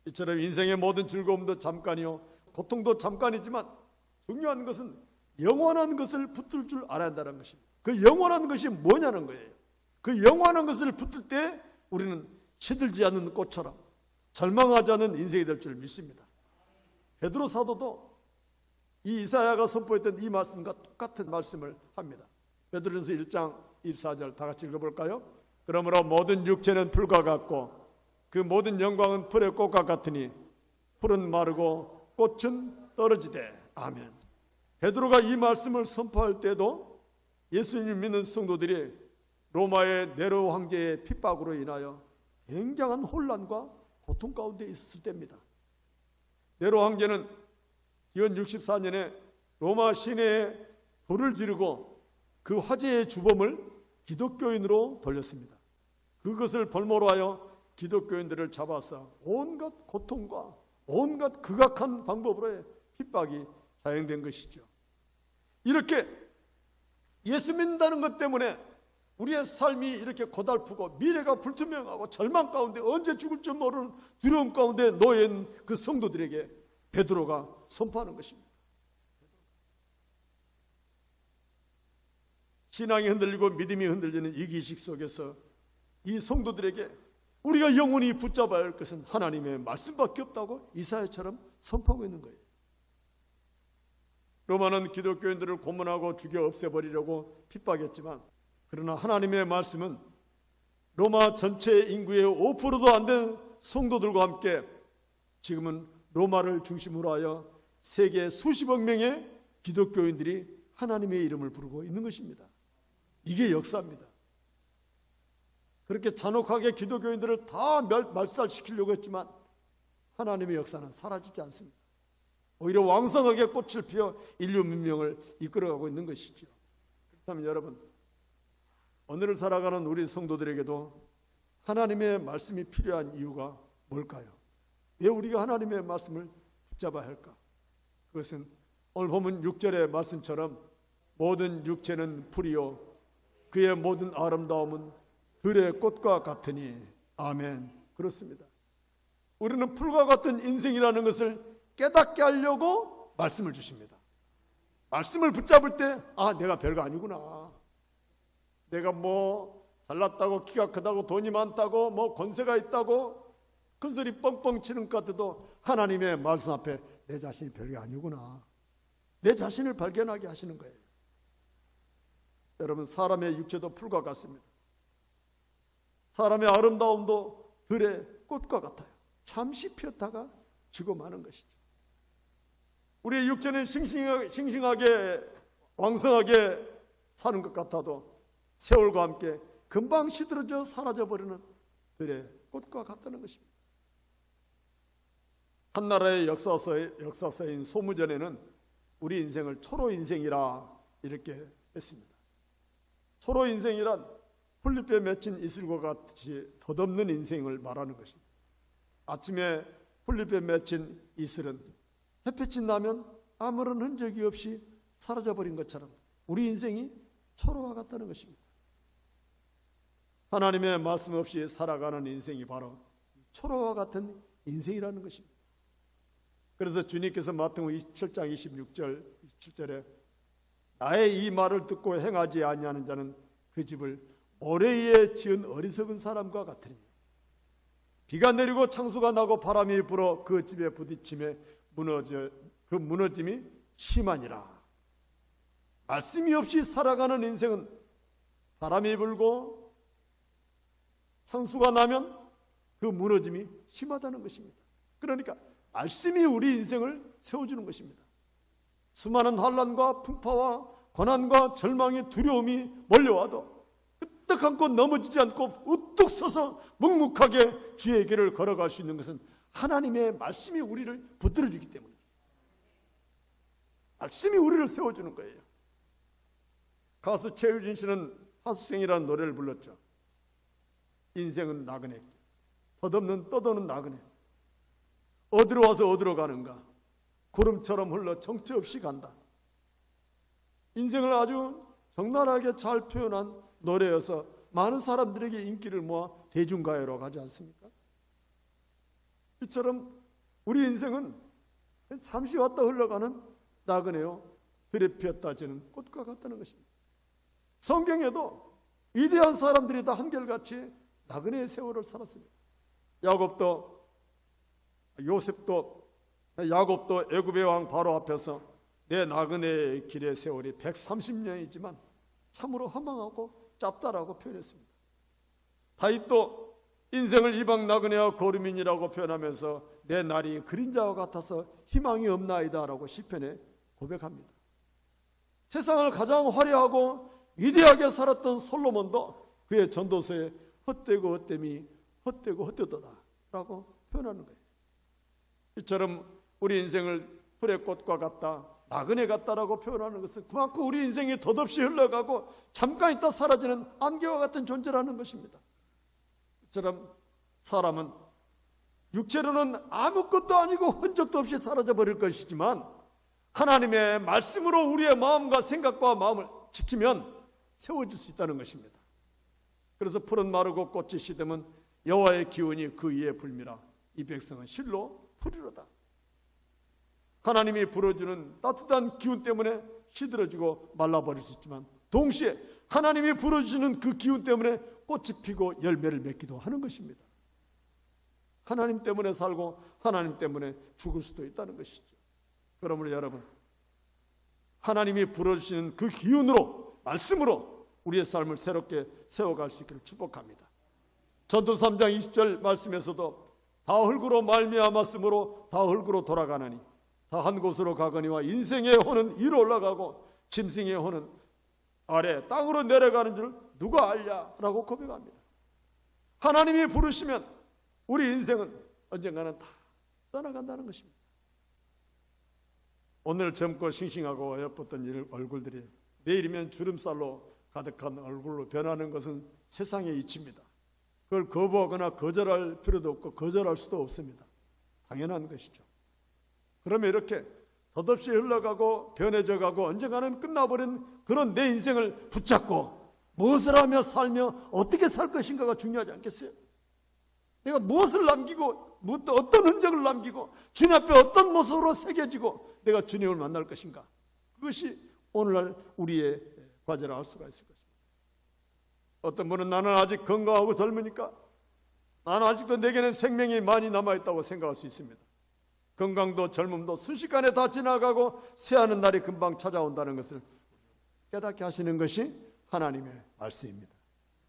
이처럼 인생의 모든 즐거움도 잠깐이요 고통도 잠깐이지만 중요한 것은 영원한 것을 붙들 줄 알아야 한다는 것입니다. 그 영원한 것이 뭐냐는 거예요. 그 영원한 것을 붙들 때 우리는 시들지 않는 꽃처럼 절망하지 않는 인생이 될 줄 믿습니다. 베드로 사도도 이 이사야가 선포했던 이 말씀과 똑같은 말씀을 합니다. 베드로전서 1장 24절 다 같이 읽어볼까요? 그러므로 모든 육체는 풀과 같고 그 모든 영광은 풀의 꽃과 같으니 풀은 마르고 꽃은 떨어지되. 아멘. 베드로가 이 말씀을 선포할 때도 예수님을 믿는 성도들이 로마의 네로 황제의 핍박으로 인하여 굉장한 혼란과 고통 가운데 있었을 때입니다. 네로 황제는 기원 64년에 로마 시내에 불을 지르고 그 화재의 주범을 기독교인으로 돌렸습니다. 그것을 볼모로 하여 기독교인들을 잡아서 온갖 고통과 온갖 극악한 방법으로의 핍박이 자행된 것이죠. 이렇게 예수 믿는다는 것 때문에 우리의 삶이 이렇게 고달프고 미래가 불투명하고 절망 가운데 언제 죽을 줄 모르는 두려움 가운데 놓인 그 성도들에게 베드로가 선포하는 것입니다. 신앙이 흔들리고 믿음이 흔들리는 이기식 속에서 이 성도들에게 우리가 영원히 붙잡아야 할 것은 하나님의 말씀밖에 없다고 이사야처럼 선포하고 있는 거예요. 로마는 기독교인들을 고문하고 죽여 없애버리려고 핍박했지만 그러나 하나님의 말씀은 로마 전체 인구의 5%도 안 된 성도들과 함께 지금은 로마를 중심으로 하여 세계 수십억 명의 기독교인들이 하나님의 이름을 부르고 있는 것입니다. 이게 역사입니다. 그렇게 잔혹하게 기독교인들을 다 말살시키려고 했지만 하나님의 역사는 사라지지 않습니다. 오히려 왕성하게 꽃을 피워 인류 문명을 이끌어가고 있는 것이죠. 그렇다면 여러분, 오늘을 살아가는 우리 성도들에게도 하나님의 말씀이 필요한 이유가 뭘까요? 왜 우리가 하나님의 말씀을 붙잡아야 할까? 그것은 오늘 본문 6절의 말씀처럼 모든 육체는 풀이요 그의 모든 아름다움은 들의 꽃과 같으니. 아멘. 그렇습니다. 우리는 풀과 같은 인생이라는 것을 깨닫게 하려고 말씀을 주십니다. 말씀을 붙잡을 때 내가 별거 아니구나. 내가 뭐 잘났다고 키가 크다고 돈이 많다고 뭐 권세가 있다고 큰소리 뻥뻥 치는 것 같아도 하나님의 말씀 앞에 내 자신이 별게 아니구나. 내 자신을 발견하게 하시는 거예요. 여러분, 사람의 육체도 풀과 같습니다. 사람의 아름다움도 들의 꽃과 같아요. 잠시 피었다가 지고 마는 것이죠. 우리의 육체는 싱싱하게 왕성하게 사는 것 같아도 세월과 함께 금방 시들어져 사라져버리는 들의 꽃과 같다는 것입니다. 한나라의 역사서인 소무전에는 우리 인생을 초로 인생이라 이렇게 했습니다. 초로 인생이란 풀잎에 맺힌 이슬과 같이 덧없는 인생을 말하는 것입니다. 아침에 풀잎에 맺힌 이슬은 햇빛이 나면 아무런 흔적이 없이 사라져버린 것처럼 우리 인생이 초로와 같다는 것입니다. 하나님의 말씀 없이 살아가는 인생이 바로 초로와 같은 인생이라는 것입니다. 그래서 주님께서 마태복음 27장 26절 27절에 나의 이 말을 듣고 행하지 아니하는 자는 그 집을 모래 위에 지은 어리석은 사람과 같으니 비가 내리고 창수가 나고 바람이 불어 그 집에 부딪힘에 그 무너짐이 심하니라. 말씀이 없이 살아가는 인생은 바람이 불고 창수가 나면 그 무너짐이 심하다는 것입니다. 그러니까 말씀이 우리 인생을 세워주는 것입니다. 수많은 환난과 풍파와 고난과 절망의 두려움이 몰려와도 끄떡 한껏 넘어지지 않고 우뚝 서서 묵묵하게 주의 길을 걸어갈 수 있는 것은 하나님의 말씀이 우리를 붙들어주기 때문입니다. 말씀이 우리를 세워주는 거예요. 가수 최유진 씨는 하수생이라는 노래를 불렀죠. 인생은 나그네, 덧없는 떠도는 나그네. 어디로 와서 어디로 가는가? 구름처럼 흘러 정처 없이 간다. 인생을 아주 적나라하게 잘 표현한 노래여서 많은 사람들에게 인기를 모아 대중가요로 가지 않습니까? 이처럼 우리 인생은 잠시 왔다 흘러가는 나그네요 들에 피었다 지는 꽃과 같다는 것입니다. 성경에도 위대한 사람들이 다 한결같이 나그네의 세월을 살았습니다. 야곱도 애굽의 왕 바로 앞에서 내 나그네의 길의 세월이 130년이지만 참으로 허망하고 짭짤하고 표현했습니다. 다윗도 인생을 이방 나그네와 거류민이라고 표현하면서 내 날이 그림자와 같아서 희망이 없나이다 라고 시편에 고백합니다. 세상을 가장 화려하고 위대하게 살았던 솔로몬도 그의 전도서에 헛되고 헛됨이 헛되고 헛되도다 라고 표현하는 거예요. 이처럼 우리 인생을 풀의 꽃과 같다, 나그네 같다라고 표현하는 것은 그만큼 우리 인생이 덧없이 흘러가고 잠깐 있다 사라지는 안개와 같은 존재라는 것입니다. 이처럼 사람은 육체로는 아무것도 아니고 흔적도 없이 사라져 버릴 것이지만 하나님의 말씀으로 우리의 마음과 생각과 마음을 지키면 세워질 수 있다는 것입니다. 그래서 풀은 마르고 꽃이 시들면 여호와의 기운이 그 위에 불미라. 이 백성은 실로 풀이로다. 하나님이 불어주는 따뜻한 기운 때문에 시들어지고 말라버릴 수 있지만 동시에 하나님이 불어주시는 그 기운 때문에 꽃이 피고 열매를 맺기도 하는 것입니다. 하나님 때문에 살고 하나님 때문에 죽을 수도 있다는 것이죠. 그러므로 여러분, 하나님이 불어주시는 그 기운으로, 말씀으로 우리의 삶을 새롭게 세워갈 수 있기를 축복합니다. 전도 3장 20절 말씀에서도 다 흙으로 말미암았으므로 다 흙으로 돌아가나니 다 한 곳으로 가거니와 인생의 혼은 위로 올라가고 짐승의 혼은 아래 땅으로 내려가는 줄 누가 알냐라고 고백합니다. 하나님이 부르시면 우리 인생은 언젠가는 다 떠나간다는 것입니다. 오늘 젊고 싱싱하고 어여뻤던 얼굴들이 내일이면 주름살로 가득한 얼굴로 변하는 것은 세상의 이치입니다. 그걸 거부하거나 거절할 필요도 없고 거절할 수도 없습니다. 당연한 것이죠. 그러면 이렇게 덧없이 흘러가고 변해져가고 언젠가는 끝나버린 그런 내 인생을 붙잡고 무엇을 하며 살며 어떻게 살 것인가가 중요하지 않겠어요? 내가 무엇을 남기고 어떤 흔적을 남기고 주님 앞에 어떤 모습으로 새겨지고 내가 주님을 만날 것인가, 그것이 오늘날 우리의 과제라 할 수가 있을 것입니다. 어떤 분은 나는 아직 건강하고 젊으니까 나는 아직도 내게는 생명이 많이 남아있다고 생각할 수 있습니다. 건강도 젊음도 순식간에 다 지나가고 새하는 날이 금방 찾아온다는 것을 깨닫게 하시는 것이 하나님의 말씀입니다.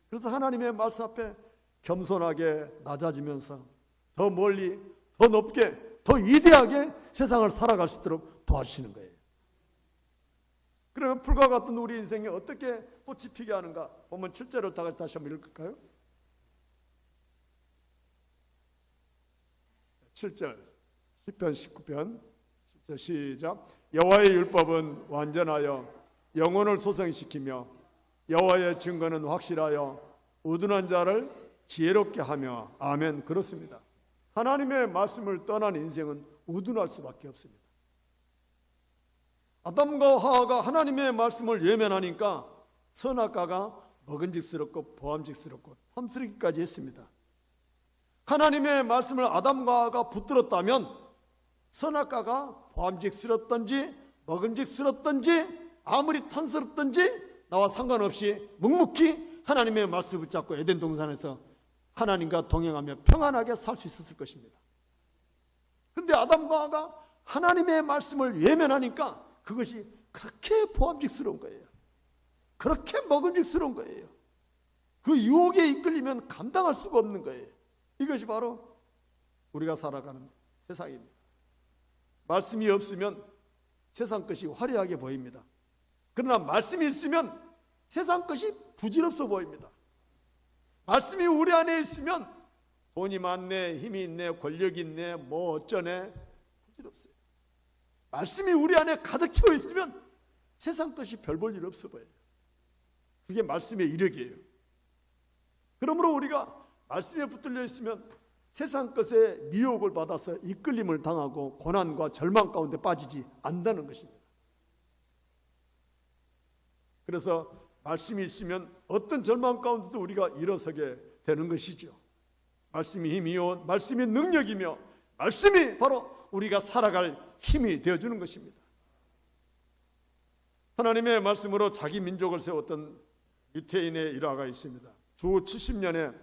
그래서 하나님의 말씀 앞에 겸손하게 낮아지면서 더 멀리, 더 높게, 더 위대하게 세상을 살아갈 수 있도록 도와주시는 거예요. 그러면 풀과 같은 우리 인생에 어떻게 꽃이 피게 하는가? 보면 7절을 다시 한번 읽을까요? 7절 시편 19편 7절 시작. 여호와의 율법은 완전하여 영혼을 소생시키며 여호와의 증거는 확실하여 우둔한 자를 지혜롭게 하며. 아멘. 그렇습니다. 하나님의 말씀을 떠난 인생은 우둔할 수밖에 없습니다. 아담과 하와가 하나님의 말씀을 외면하니까 선악과가 먹은직스럽고 보암직스럽고 탐스럽기까지 했습니다. 하나님의 말씀을 아담과 하와가 붙들었다면 선악과가 보암직스럽든지 먹은직스럽든지 아무리 탐스럽든지 나와 상관없이 묵묵히 하나님의 말씀을 붙잡고 에덴 동산에서 하나님과 동행하며 평안하게 살 수 있었을 것입니다. 그런데 아담과 하와가 하나님의 말씀을 외면하니까 그것이 그렇게 보암직스러운 거예요. 그렇게 먹음직스러운 거예요. 그 유혹에 이끌리면 감당할 수가 없는 거예요. 이것이 바로 우리가 살아가는 세상입니다. 말씀이 없으면 세상 것이 화려하게 보입니다. 그러나 말씀이 있으면 세상 것이 부질없어 보입니다. 말씀이 우리 안에 있으면 돈이 많네, 힘이 있네, 권력이 있네, 뭐 어쩌네, 부질없어요. 말씀이 우리 안에 가득 채워 있으면 세상 것이 별 볼 일 없어 보여요. 그게 말씀의 이력이에요. 그러므로 우리가 말씀에 붙들려 있으면 세상 것에 미혹을 받아서 이끌림을 당하고 고난과 절망 가운데 빠지지 않는다는 것입니다. 그래서 말씀이 있으면 어떤 절망 가운데도 우리가 일어서게 되는 것이죠. 말씀이 힘이요 말씀이 능력이며 말씀이 바로 우리가 살아갈 힘이 되어주는 것입니다. 하나님의 말씀으로 자기 민족을 세웠던 유태인의 일화가 있습니다. 주 70년에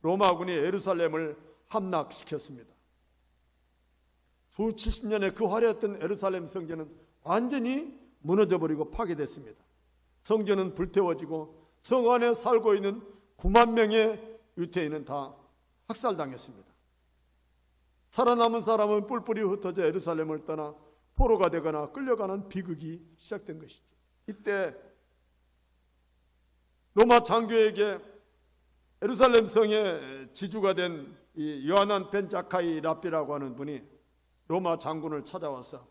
로마군이 예루살렘을 함락시켰습니다. 주 70년에 그 화려했던 예루살렘 성전은 완전히 무너져버리고 파괴됐습니다. 성전은 불태워지고 성 안에 살고 있는 9만 명의 유태인은 다 학살당했습니다. 살아남은 사람은 뿔뿔이 흩어져 예루살렘을 떠나 포로가 되거나 끌려가는 비극이 시작된 것이죠. 이때 로마 장교에게 예루살렘 성의 지주가 된 이 요하난 벤 자카이 랍비라고 하는 분이 로마 장군을 찾아와서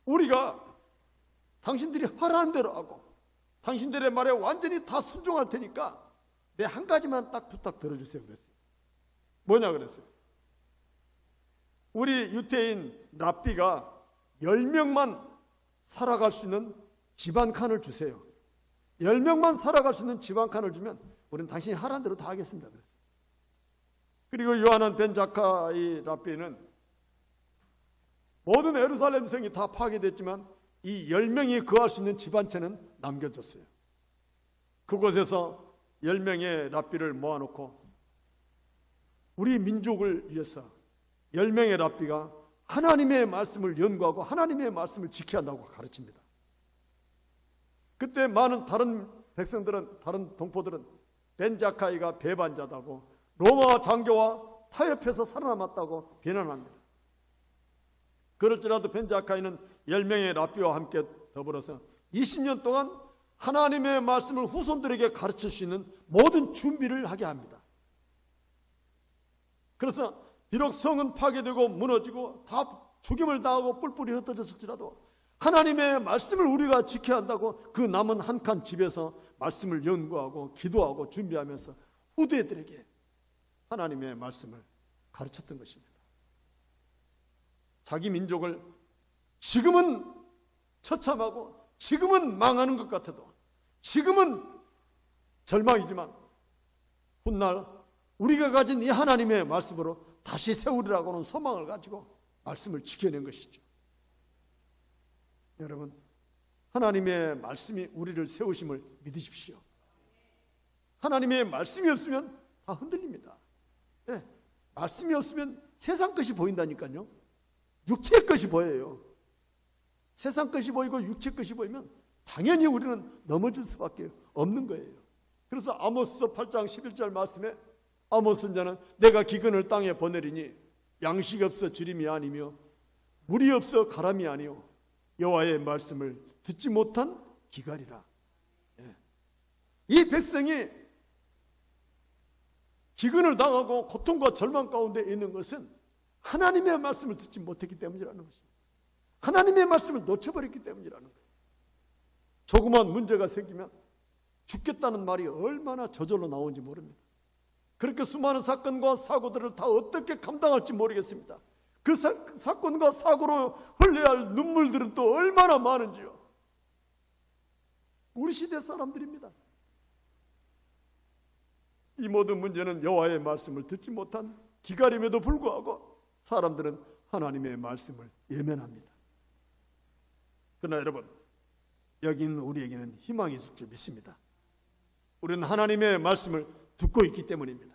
우리가 당신들이 하라는 대로 하고 당신들의 말에 완전히 다 순종할 테니까 내 한 가지만 딱 부탁 들어주세요 그랬어요. 뭐냐 그랬어요. 우리 유태인 랍비가 10명만 살아갈 수 있는 집 한 칸을 주세요. 10명만 살아갈 수 있는 집 한 칸을 주면 우리는 당신이 하라는 대로 다 하겠습니다 그랬어요. 그리고 요하난 벤 자카이 랍비는 모든 예루살렘 성이 다 파괴됐지만 이 10명이 거할 수 있는 집 한 채는 남겨줬어요. 그곳에서 10명의 랍비를 모아놓고 우리 민족을 위해서 10명의 랍비가 하나님의 말씀을 연구하고 하나님의 말씀을 지켜야 한다고 가르칩니다. 그때 많은 다른 백성들은, 다른 동포들은 벤 자카이가 배반자다고 로마 장교와 타협해서 살아남았다고 비난합니다. 그럴지라도 벤 자카이는 10명의 랍비와 함께 더불어서 20년 동안 하나님의 말씀을 후손들에게 가르칠 수 있는 모든 준비를 하게 합니다. 그래서 비록 성은 파괴되고 무너지고 다 죽임을 당하고 뿔뿔이 흩어졌을지라도 하나님의 말씀을 우리가 지켜야 한다고 그 남은 한 칸 집에서 말씀을 연구하고 기도하고 준비하면서 후대들에게 하나님의 말씀을 가르쳤던 것입니다. 자기 민족을 지금은 처참하고 지금은 망하는 것 같아도 지금은 절망이지만 훗날 우리가 가진 이 하나님의 말씀으로 다시 세우리라고 하는 소망을 가지고 말씀을 지켜낸 것이죠. 여러분, 하나님의 말씀이 우리를 세우심을 믿으십시오. 하나님의 말씀이 없으면 다 흔들립니다. 네, 말씀이 없으면 세상 것이 보인다니까요. 육체 것이 보여요. 세상 것이 보이고 육체 것이 보이면 당연히 우리는 넘어질 수밖에 없는 거예요. 그래서 아모스서 8장 11절 말씀에 아모스 선지자는 내가 기근을 땅에 보내리니 양식 없어 주림이 아니며 물이 없어 가람이 아니요 여호와의 말씀을 듣지 못한 기갈이라. 이 백성이 기근을 당하고 고통과 절망 가운데 있는 것은 하나님의 말씀을 듣지 못했기 때문이라는 것입니다. 하나님의 말씀을 놓쳐버렸기 때문이라는 거예요. 조그만 문제가 생기면 죽겠다는 말이 얼마나 저절로 나오는지 모릅니다. 그렇게 수많은 사건과 사고들을 다 어떻게 감당할지 모르겠습니다. 그 사건과 사고로 흘려야 할 눈물들은 또 얼마나 많은지요. 우리 시대 사람들입니다. 이 모든 문제는 여호와의 말씀을 듣지 못한 기갈임에도 불구하고 사람들은 하나님의 말씀을 외면합니다. 그러나 여러분, 여기 있는 우리에게는 희망이 있을 줄 믿습니다. 우리는 하나님의 말씀을 듣고 있기 때문입니다.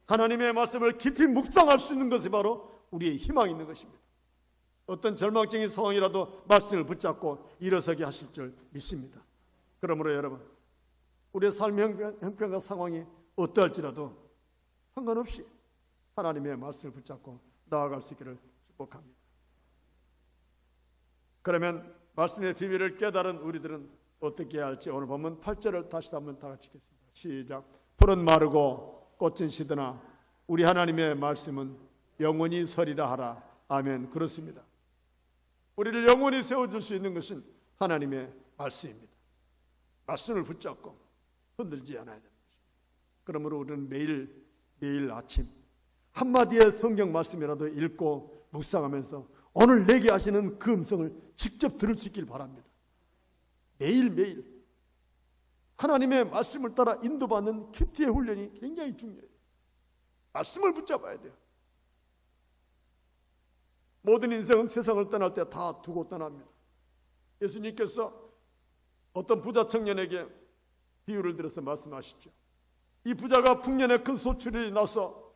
하나님의 말씀을 깊이 묵상할 수 있는 것이 바로 우리의 희망이 있는 것입니다. 어떤 절망적인 상황이라도 말씀을 붙잡고 일어서게 하실 줄 믿습니다. 그러므로 여러분, 우리의 삶의 형편과 상황이 어떠할지라도 상관없이 하나님의 말씀을 붙잡고 나아갈 수 있기를 축복합니다. 그러면 말씀의 비밀을 깨달은 우리들은 어떻게 해야 할지 오늘 보면 8절을 다시 한번 다 같이 읽겠습니다. 시작. 풀은 마르고 꽃은 시드나 우리 하나님의 말씀은 영원히 서리라 하라. 아멘. 그렇습니다. 우리를 영원히 세워줄 수 있는 것은 하나님의 말씀입니다. 말씀을 붙잡고 흔들지 않아야 됩니다. 그러므로 우리는 매일 아침 한마디의 성경 말씀이라도 읽고 묵상하면서 오늘 내게 하시는 그 음성을 직접 들을 수 있길 바랍니다. 매일매일 하나님의 말씀을 따라 인도받는 큐티의 훈련이 굉장히 중요해요. 말씀을 붙잡아야 돼요. 모든 인생은 세상을 떠날 때 다 두고 떠납니다. 예수님께서 어떤 부자 청년에게 비유를 들어서 말씀하시죠. 이 부자가 풍년에 큰 소출이 나서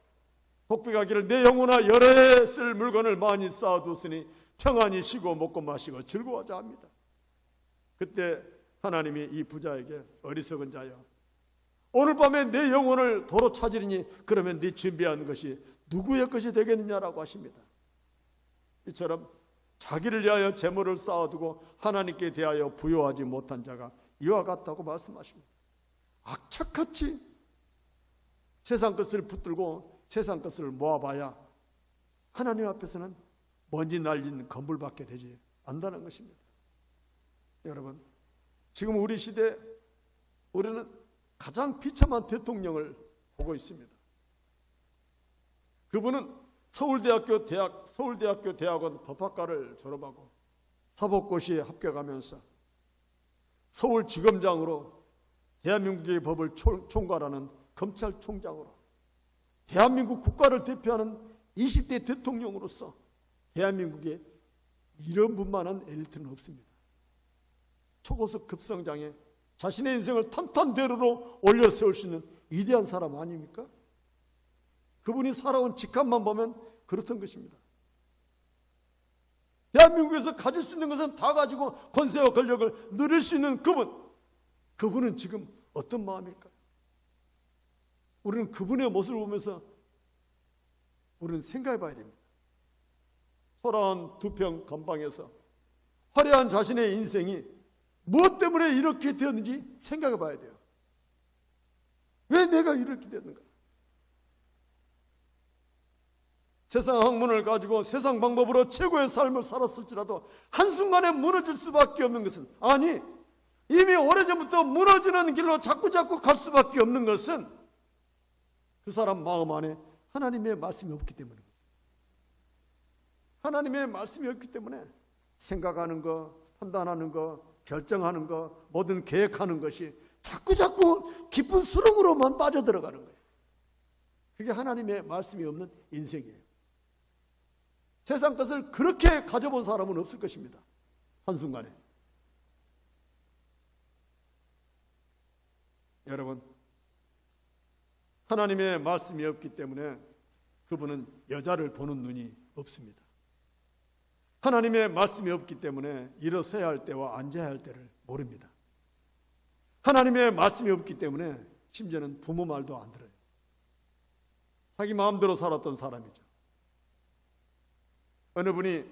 독백하기를 내 영혼아 여러 해 쓸 물건을 많이 쌓아두었으니 평안히 쉬고 먹고 마시고 즐거워하자 합니다. 그때 하나님이 이 부자에게 어리석은 자여 오늘 밤에 내 영혼을 도로 찾으리니 그러면 네 준비한 것이 누구의 것이 되겠느냐라고 하십니다. 이처럼 자기를 위하여 재물을 쌓아두고 하나님께 대하여 부여하지 못한 자가 이와 같다고 말씀하십니다. 악착같이 세상 것을 붙들고 세상 것을 모아봐야 하나님 앞에서는 먼지 날린 건물밖에 되지 않는다는 것입니다. 여러분, 지금 우리 시대 우리는 가장 비참한 대통령을 보고 있습니다. 그분은 서울대학교 대학원 법학과를 졸업하고 사법고시에 합격하면서 서울지검장으로 대한민국의 법을 총괄하는 검찰총장으로 대한민국 국가를 대표하는 20대 대통령으로서 대한민국에 이런 분만한 엘리트는 없습니다. 초고속 급성장에 자신의 인생을 탄탄대로로 올려 세울 수 있는 위대한 사람 아닙니까? 그분이 살아온 직함만 보면 그렇던 것입니다. 대한민국에서 가질 수 있는 것은 다 가지고 권세와 권력을 누릴 수 있는 그분은 지금 어떤 마음일까요? 우리는 그분의 모습을 보면서 우리는 생각해 봐야 됩니다. 초라한 두 평 건방에서 화려한 자신의 인생이 무엇 때문에 이렇게 되었는지 생각해 봐야 돼요. 왜 내가 이렇게 됐는가? 세상 학문을 가지고 세상 방법으로 최고의 삶을 살았을지라도 한순간에 무너질 수밖에 없는 것은, 아니 이미 오래전부터 무너지는 길로 자꾸 갈 수밖에 없는 것은 그 사람 마음 안에 하나님의 말씀이 없기 때문입니다. 하나님의 말씀이 없기 때문에 생각하는 거, 판단하는 거, 결정하는 거, 뭐든 계획하는 것이 자꾸 깊은 수렁으로만 빠져들어가는 거예요. 그게 하나님의 말씀이 없는 인생이에요. 세상 것을 그렇게 가져본 사람은 없을 것입니다. 한순간에. 여러분, 하나님의 말씀이 없기 때문에 그분은 여자를 보는 눈이 없습니다. 하나님의 말씀이 없기 때문에 일어서야 할 때와 앉아야 할 때를 모릅니다. 하나님의 말씀이 없기 때문에 심지어는 부모 말도 안 들어요. 자기 마음대로 살았던 사람이죠. 어느 분이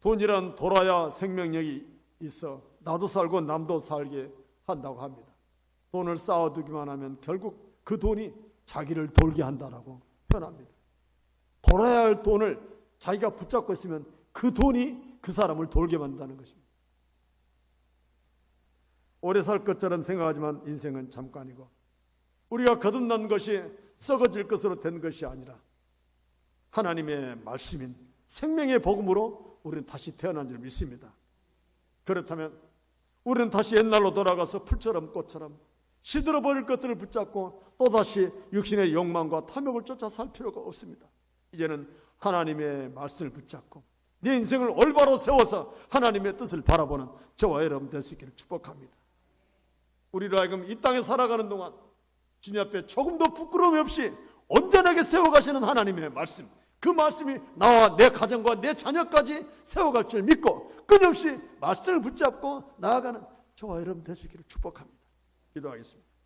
돈이란 돌아야 생명력이 있어 나도 살고 남도 살게 한다고 합니다. 돈을 쌓아두기만 하면 결국 그 돈이 자기를 돌게 한다라고 표현합니다. 돌아야 할 돈을 자기가 붙잡고 있으면 그 돈이 그 사람을 돌게 만든다는 것입니다. 오래 살 것처럼 생각하지만 인생은 잠깐이고 우리가 거듭난 것이 썩어질 것으로 된 것이 아니라 하나님의 말씀인 생명의 복음으로 우리는 다시 태어난 줄 믿습니다. 그렇다면 우리는 다시 옛날로 돌아가서 풀처럼 꽃처럼 시들어버릴 것들을 붙잡고 또다시 육신의 욕망과 탐욕을 쫓아 살 필요가 없습니다. 이제는 하나님의 말씀을 붙잡고 내 인생을 올바로 세워서 하나님의 뜻을 바라보는 저와 여러분 될 수 있기를 축복합니다. 우리로 하여금 이 땅에 살아가는 동안 주님 앞에 조금도 부끄러움 없이 온전하게 세워가시는 하나님의 말씀, 그 말씀이 나와 내 가정과 내 자녀까지 세워갈 줄 믿고 끊임없이 말씀을 붙잡고 나아가는 저와 여러분 될 수 있기를 축복합니다. 기도하겠습니다.